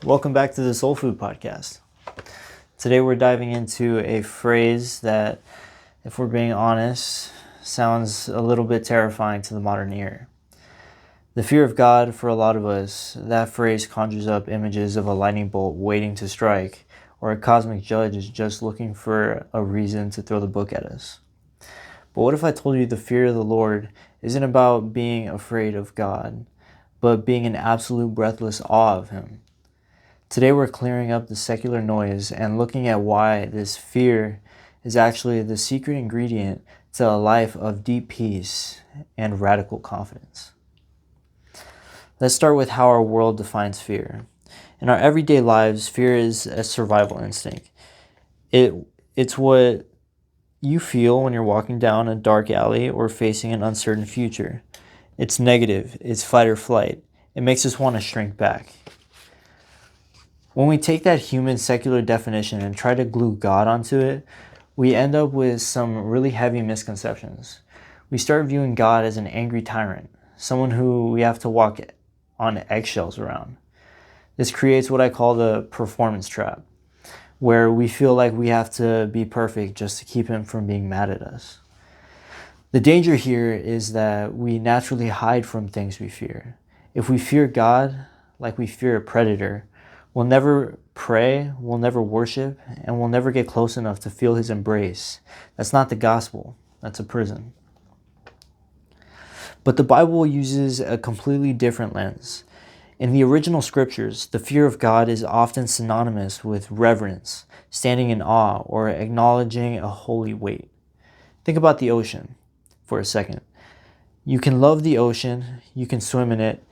Welcome back to the Soul Food Podcast. Today we're diving into a phrase that, if we're being honest, sounds a little bit terrifying to the modern ear. The fear of God, for a lot of us, that phrase conjures up images of a lightning bolt waiting to strike, or a cosmic judge is just looking for a reason to throw the book at us. But what if I told you the fear of the Lord isn't about being afraid of God, but being in absolute breathless awe of Him? Today we're clearing up the secular noise and looking at why this fear is actually the secret ingredient to a life of deep peace and radical confidence. Let's start with how our world defines fear. In our everyday lives, fear is a survival instinct. It's what you feel when you're walking down a dark alley or facing an uncertain future. It's negative, it's fight or flight. It makes us want to shrink back. When we take that human secular definition and try to glue God onto it, we end up with some really heavy misconceptions. We start viewing God as an angry tyrant, someone who we have to walk on eggshells around. This creates what I call the performance trap, where we feel like we have to be perfect just to keep Him from being mad at us. The danger here is that we naturally hide from things we fear. If we fear God like we fear a predator, we'll never pray, we'll never worship, and we'll never get close enough to feel His embrace. That's not the gospel. That's a prison. But the Bible uses a completely different lens. In the original scriptures, the fear of God is often synonymous with reverence, standing in awe, or acknowledging a holy weight. Think about the ocean for a second. You can love the ocean, you can swim in it,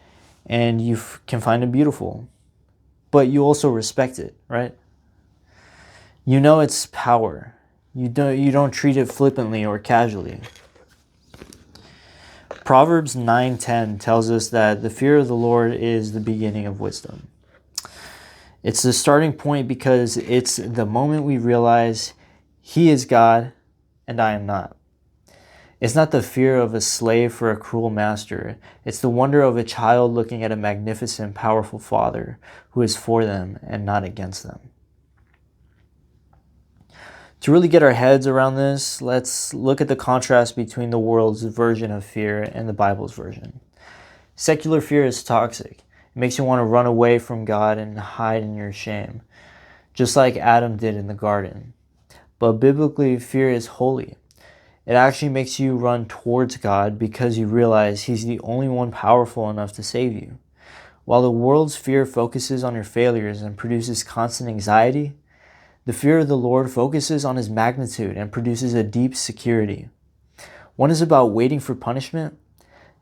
and you can find it beautiful. But you also respect it, right? You know its power. You don't treat it flippantly or casually. Proverbs 9:10 tells us that the fear of the Lord is the beginning of wisdom. It's the starting point because it's the moment we realize He is God and I am not. It's not the fear of a slave for a cruel master. It's the wonder of a child looking at a magnificent, powerful Father who is for them and not against them. To really get our heads around this, let's look at the contrast between the world's version of fear and the Bible's version. Secular fear is toxic. It makes you want to run away from God and hide in your shame, just like Adam did in the garden. But biblically, fear is holy. It actually makes you run towards God because you realize He's the only one powerful enough to save you. While the world's fear focuses on your failures and produces constant anxiety, the fear of the Lord focuses on His magnitude and produces a deep security. One is about waiting for punishment.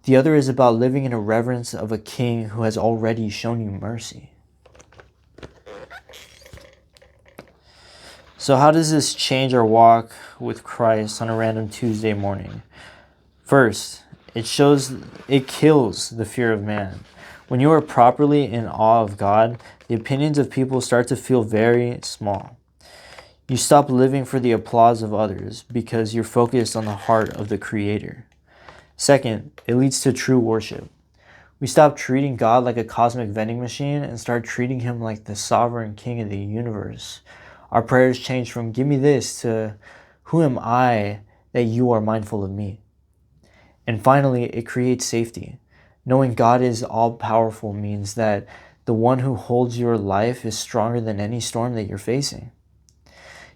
The other is about living in a reverence of a King who has already shown you mercy. So how does this change our walk with Christ on a random Tuesday morning? First, it kills the fear of man. When you are properly in awe of God, the opinions of people start to feel very small. You stop living for the applause of others because you're focused on the heart of the Creator. Second, it leads to true worship. We stop treating God like a cosmic vending machine and start treating Him like the sovereign King of the universe. Our prayers change from "give me this" to "who am I that you are mindful of me?" And finally, it creates safety. Knowing God is all-powerful means that the one who holds your life is stronger than any storm that you're facing.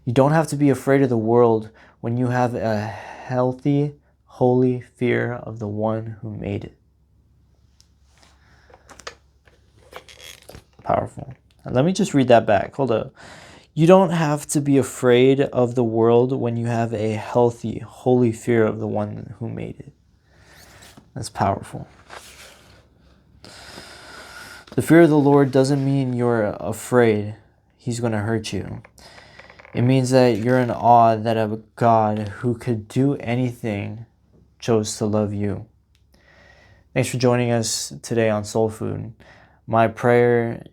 You don't have to be afraid of the world when you have a healthy, holy fear of the one who made it. Powerful. Let me just read that back. Hold up. You don't have to be afraid of the world when you have a healthy, holy fear of the one who made it. That's powerful. The fear of the Lord doesn't mean you're afraid He's going to hurt you. It means that you're in awe that a God who could do anything chose to love you. Thanks for joining us today on Soul Food. My prayer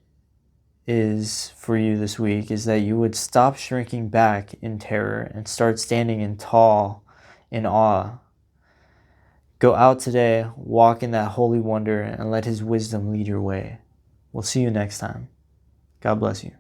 is for you this week is that you would stop shrinking back in terror and start standing in awe. Go out today, walk in that holy wonder, and let His wisdom lead your way. We'll see you next time. God bless you.